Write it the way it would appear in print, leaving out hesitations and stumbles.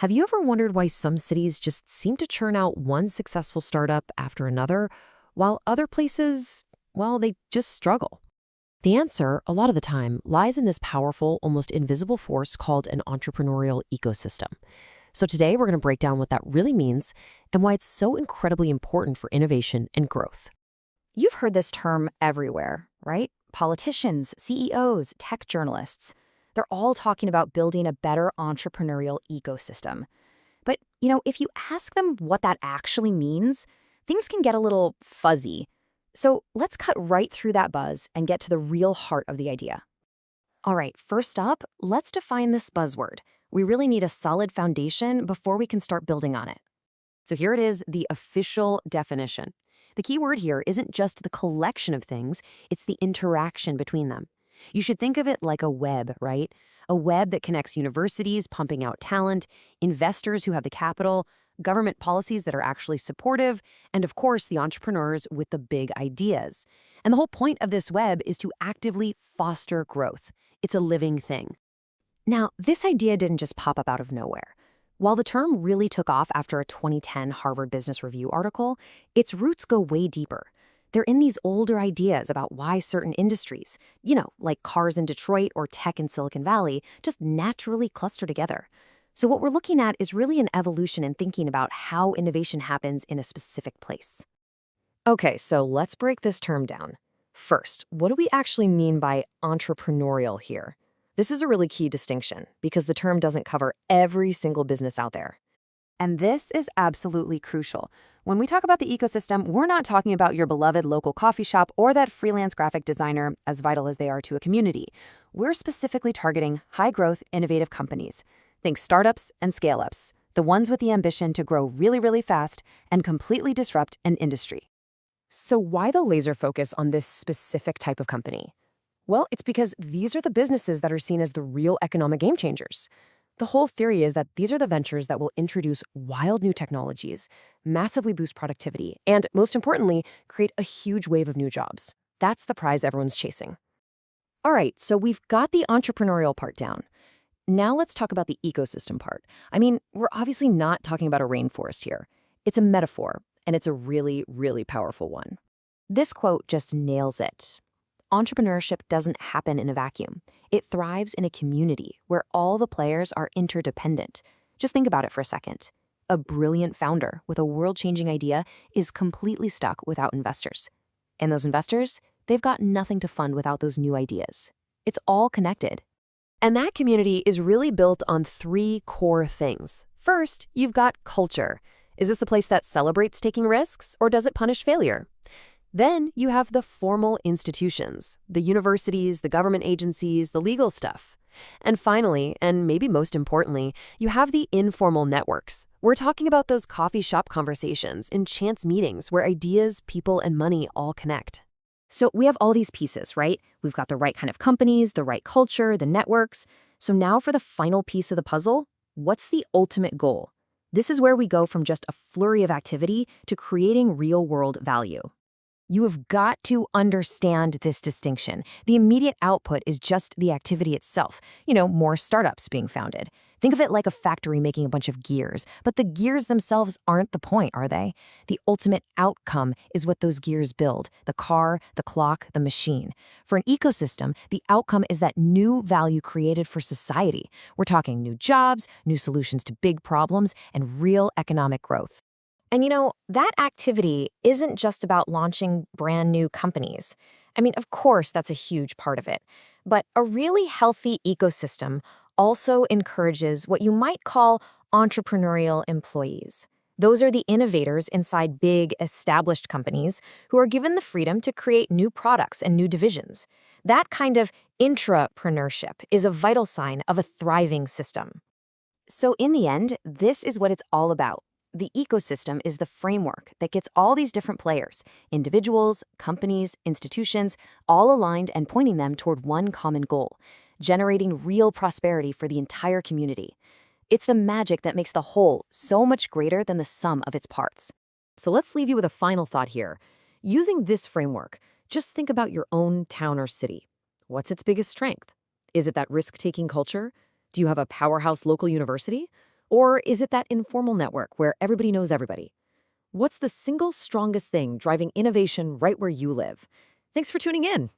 Have you ever wondered why some cities just seem to churn out one successful startup after another, while other places, well, they just struggle? The answer, a lot of the time, lies in this powerful, almost invisible force called an entrepreneurial ecosystem. So today we're going to break down what that really means and why it's so incredibly important for innovation and growth. You've heard this term everywhere, right? Politicians, CEOs, tech journalists. They're all talking about building a better entrepreneurial ecosystem. But, if you ask them what that actually means, things can get a little fuzzy. So let's cut right through that buzz and get to the real heart of the idea. All right, first up, let's define this buzzword. We really need a solid foundation before we can start building on it. So here it is, the official definition. The key word here isn't just the collection of things, it's the interaction between them. You should think of it like a web, right? A web that connects universities pumping out talent, investors who have the capital, government policies that are actually supportive, and of course, the entrepreneurs with the big ideas. And the whole point of this web is to actively foster growth. It's a living thing. Now, this idea didn't just pop up out of nowhere. While the term really took off after a 2010 Harvard Business Review article, its roots go way deeper. They're in these older ideas about why certain industries, like cars in Detroit or tech in Silicon Valley, just naturally cluster together. So what we're looking at is really an evolution in thinking about how innovation happens in a specific place. Okay, so let's break this term down. First, what do we actually mean by entrepreneurial here? This is a really key distinction because the term doesn't cover every single business out there. And this is absolutely crucial. When we talk about the ecosystem, we're not talking about your beloved local coffee shop or that freelance graphic designer, as vital as they are to a community. We're specifically targeting high-growth, innovative companies. Think startups and scale-ups, the ones with the ambition to grow really, really fast and completely disrupt an industry. So why the laser focus on this specific type of company? Well, it's because these are the businesses that are seen as the real economic game changers. The whole theory is that these are the ventures that will introduce wild new technologies, massively boost productivity, and, most importantly, create a huge wave of new jobs. That's the prize everyone's chasing. All right, so we've got the entrepreneurial part down. Now let's talk about the ecosystem part. I mean, we're obviously not talking about a rainforest here. It's a metaphor, and it's a really, really powerful one. This quote just nails it. Entrepreneurship doesn't happen in a vacuum. It thrives in a community where all the players are interdependent. Just think about it for a second. A brilliant founder with a world-changing idea is completely stuck without investors. And those investors, they've got nothing to fund without those new ideas. It's all connected. And that community is really built on three core things. First, you've got culture. Is this a place that celebrates taking risks, or does it punish failure? Then you have the formal institutions, the universities, the government agencies, the legal stuff. And finally, and maybe most importantly, you have the informal networks. We're talking about those coffee shop conversations in chance meetings where ideas, people, and money all connect. So we have all these pieces, right? We've got the right kind of companies, the right culture, the networks. So now for the final piece of the puzzle, what's the ultimate goal? This is where we go from just a flurry of activity to creating real-world value. You have got to understand this distinction. The immediate output is just the activity itself. More startups being founded. Think of it like a factory making a bunch of gears, but the gears themselves aren't the point, are they? The ultimate outcome is what those gears build, the car, the clock, the machine. For an ecosystem, the outcome is that new value created for society. We're talking new jobs, new solutions to big problems, and real economic growth. And that activity isn't just about launching brand new companies. I mean, of course, that's a huge part of it. But a really healthy ecosystem also encourages what you might call entrepreneurial employees. Those are the innovators inside big, established companies who are given the freedom to create new products and new divisions. That kind of intrapreneurship is a vital sign of a thriving system. So in the end, this is what it's all about. The ecosystem is the framework that gets all these different players, individuals, companies, institutions, all aligned and pointing them toward one common goal, generating real prosperity for the entire community. It's the magic that makes the whole so much greater than the sum of its parts. So let's leave you with a final thought here. Using this framework, just think about your own town or city. What's its biggest strength? Is it that risk-taking culture? Do you have a powerhouse local university? Or is it that informal network where everybody knows everybody? What's the single strongest thing driving innovation right where you live? Thanks for tuning in.